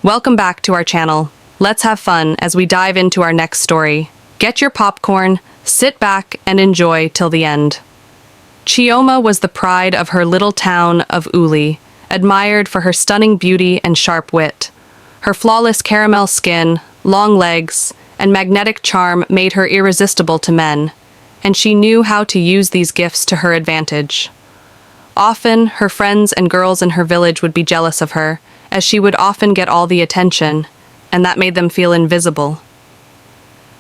Welcome back to our channel. Let's have fun as we dive into our next story. Get your popcorn, sit back, and enjoy till the end. Chioma was the pride of her little town of Uli, admired for her stunning beauty and sharp wit. Her flawless caramel skin, long legs, and magnetic charm made her irresistible to men, and she knew how to use these gifts to her advantage. Often, her friends and girls in her village would be jealous of her, as she would often get all the attention, and that made them feel invisible.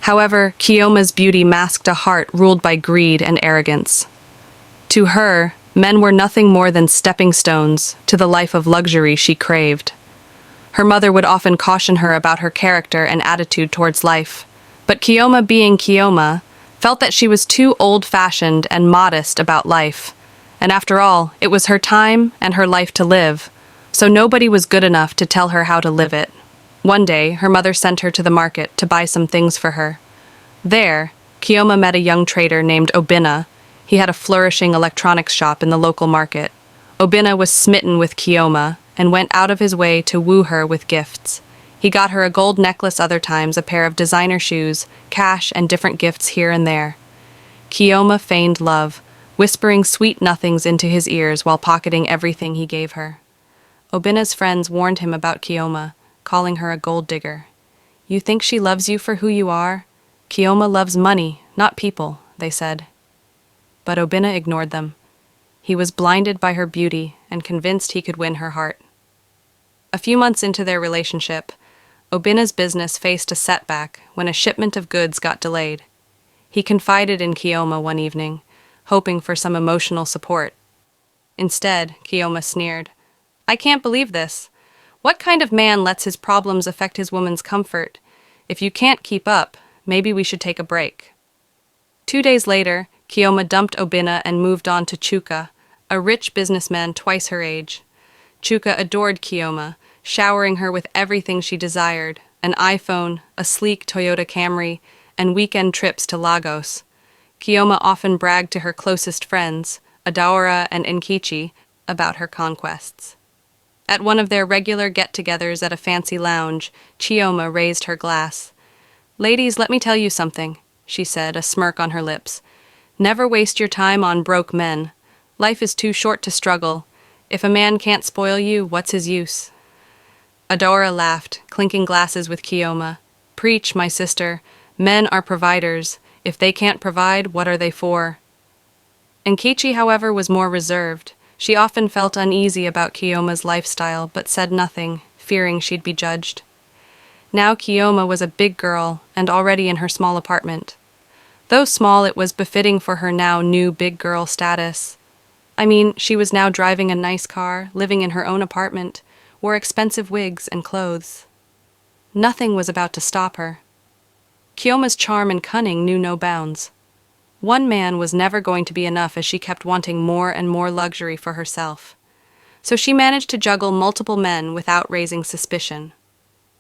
However, Chioma's beauty masked a heart ruled by greed and arrogance. To her, men were nothing more than stepping stones to the life of luxury she craved. Her mother would often caution her about her character and attitude towards life, but Chioma, being Chioma, felt that she was too old-fashioned and modest about life, and after all, it was her time and her life to live, so nobody was good enough to tell her how to live it. One day, her mother sent her to the market to buy some things for her. There, Chioma met a young trader named Obina. He had a flourishing electronics shop in the local market. Obina was smitten with Chioma and went out of his way to woo her with gifts. He got her a gold necklace other times, a pair of designer shoes, cash, and different gifts here and there. Chioma feigned love, whispering sweet nothings into his ears while pocketing everything he gave her. Obina's friends warned him about Chioma, calling her a gold digger. "You think she loves you for who you are? Chioma loves money, not people," they said. But Obina ignored them. He was blinded by her beauty and convinced he could win her heart. A few months into their relationship, Obina's business faced a setback when a shipment of goods got delayed. He confided in Chioma one evening, hoping for some emotional support. Instead, Chioma sneered, "I can't believe this. What kind of man lets his problems affect his woman's comfort? If you can't keep up, maybe we should take a break." 2 days later, Chioma dumped Obina and moved on to Chuka, a rich businessman twice her age. Chuka adored Chioma, showering her with everything she desired, an iPhone, a sleek Toyota Camry, and weekend trips to Lagos. Chioma often bragged to her closest friends, Adaora and Nkichi, about her conquests. At one of their regular get-togethers at a fancy lounge, Chioma raised her glass. "Ladies, let me tell you something," she said, a smirk on her lips. "Never waste your time on broke men. Life is too short to struggle. If a man can't spoil you, what's his use?" Adora laughed, clinking glasses with Chioma. "Preach, my sister. Men are providers. If they can't provide, what are they for?" Nkichi, however, was more reserved. She often felt uneasy about Chioma's lifestyle, but said nothing, fearing she'd be judged. Now Chioma was a big girl, and already in her small apartment. Though small, it was befitting for her now new big girl status. I mean, she was now driving a nice car, living in her own apartment, wore expensive wigs and clothes. Nothing was about to stop her. Chioma's charm and cunning knew no bounds. One man was never going to be enough as she kept wanting more and more luxury for herself. So she managed to juggle multiple men without raising suspicion.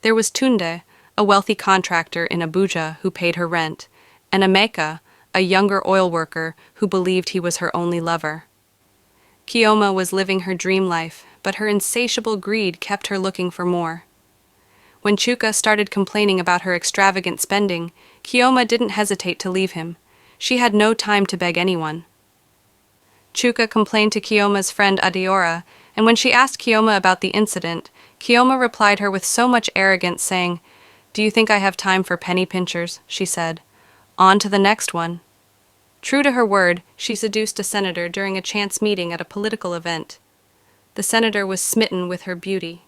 There was Tunde, a wealthy contractor in Abuja who paid her rent, and Emeka, a younger oil worker who believed he was her only lover. Chioma was living her dream life, but her insatiable greed kept her looking for more. When Chuka started complaining about her extravagant spending, Chioma didn't hesitate to leave him. She had no time to beg anyone. Chuka complained to Chioma's friend Adaora, and when she asked Chioma about the incident, Chioma replied her with so much arrogance, saying, "Do you think I have time for penny pinchers?" she said. "On to the next one." True to her word, she seduced a senator during a chance meeting at a political event. The senator was smitten with her beauty.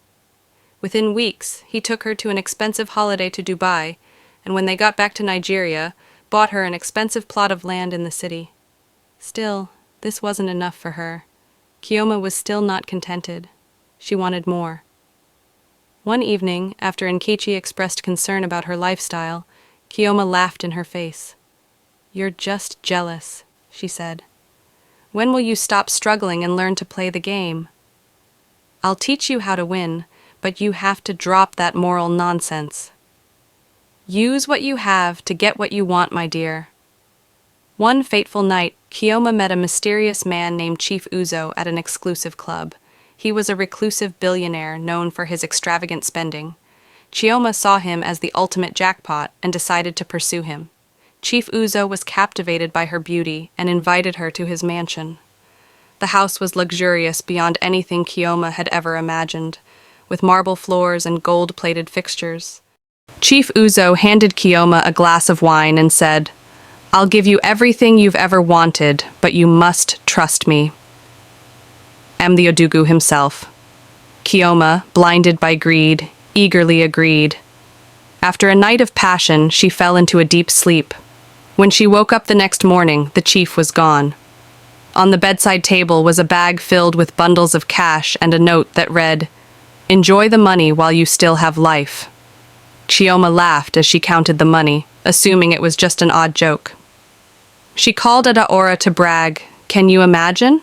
Within weeks, he took her to an expensive holiday to Dubai, and when they got back to Nigeria, bought her an expensive plot of land in the city. Still, this wasn't enough for her. Chioma was still not contented. She wanted more. One evening, after Nkichi expressed concern about her lifestyle, Chioma laughed in her face. "You're just jealous," she said. "When will you stop struggling and learn to play the game? I'll teach you how to win, but you have to drop that moral nonsense. Use what you have to get what you want, my dear." One fateful night, Chioma met a mysterious man named Chief Uzo at an exclusive club. He was a reclusive billionaire known for his extravagant spending. Chioma saw him as the ultimate jackpot and decided to pursue him. Chief Uzo was captivated by her beauty and invited her to his mansion. The house was luxurious beyond anything Chioma had ever imagined, with marble floors and gold-plated fixtures. Chief Uzo handed Chioma a glass of wine and said, "I'll give you everything you've ever wanted, but you must trust me." Am the Odugu himself. Chioma, blinded by greed, eagerly agreed. After a night of passion, she fell into a deep sleep. When she woke up the next morning, the chief was gone. On the bedside table was a bag filled with bundles of cash and a note that read, "Enjoy the money while you still have life." Chioma laughed as she counted the money, assuming it was just an odd joke. She called Adaora to brag, "Can you imagine?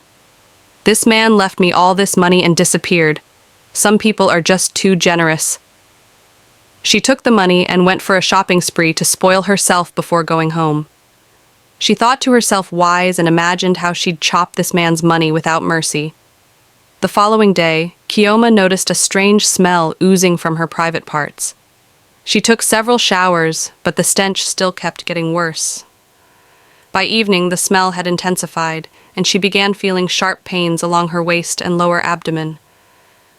This man left me all this money and disappeared. Some people are just too generous." She took the money and went for a shopping spree to spoil herself before going home. She thought to herself wise and imagined how she'd chop this man's money without mercy. The following day, Chioma noticed a strange smell oozing from her private parts. She took several showers, but the stench still kept getting worse. By evening, the smell had intensified, and she began feeling sharp pains along her waist and lower abdomen.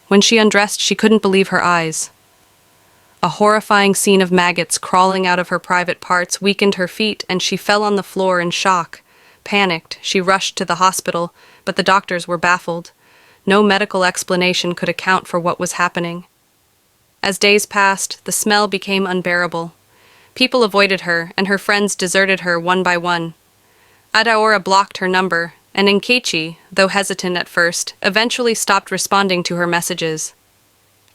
When she undressed, she couldn't believe her eyes. A horrifying scene of maggots crawling out of her private parts weakened her feet, and she fell on the floor in shock. Panicked, she rushed to the hospital, but the doctors were baffled. No medical explanation could account for what was happening. As days passed, the smell became unbearable. People avoided her, and her friends deserted her one by one. Adaora blocked her number, and Nkechi, though hesitant at first, eventually stopped responding to her messages.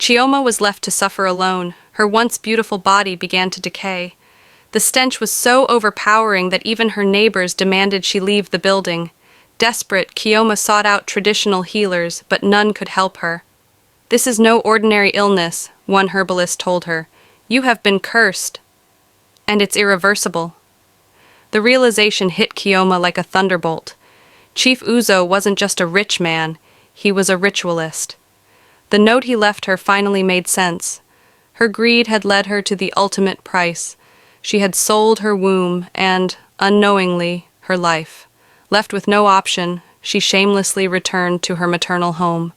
Chioma was left to suffer alone. Her once beautiful body began to decay. The stench was so overpowering that even her neighbors demanded she leave the building. Desperate, Chioma sought out traditional healers, but none could help her. "This is no ordinary illness," one herbalist told her. "You have been cursed. And it's irreversible." The realization hit Chioma like a thunderbolt. Chief Uzo wasn't just a rich man, he was a ritualist. The note he left her finally made sense. Her greed had led her to the ultimate price. She had sold her womb and, unknowingly, her life. Left with no option, she shamelessly returned to her maternal home.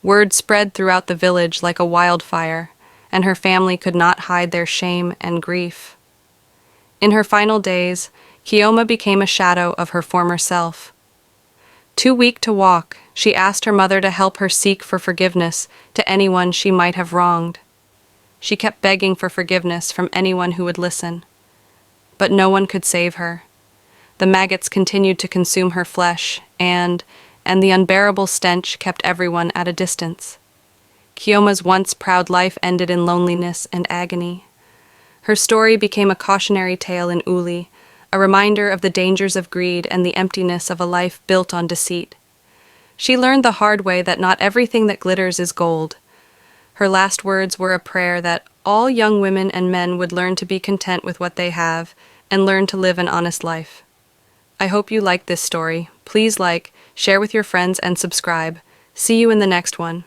Word spread throughout the village like a wildfire, and her family could not hide their shame and grief. In her final days, Chioma became a shadow of her former self. Too weak to walk, she asked her mother to help her seek for forgiveness to anyone she might have wronged. She kept begging for forgiveness from anyone who would listen. But no one could save her. The maggots continued to consume her flesh, and the unbearable stench kept everyone at a distance. Chioma's once proud life ended in loneliness and agony. Her story became a cautionary tale in Uli, a reminder of the dangers of greed and the emptiness of a life built on deceit. She learned the hard way that not everything that glitters is gold. Her last words were a prayer that all young women and men would learn to be content with what they have and learn to live an honest life. I hope you liked this story. Please like, share with your friends, and subscribe. See you in the next one.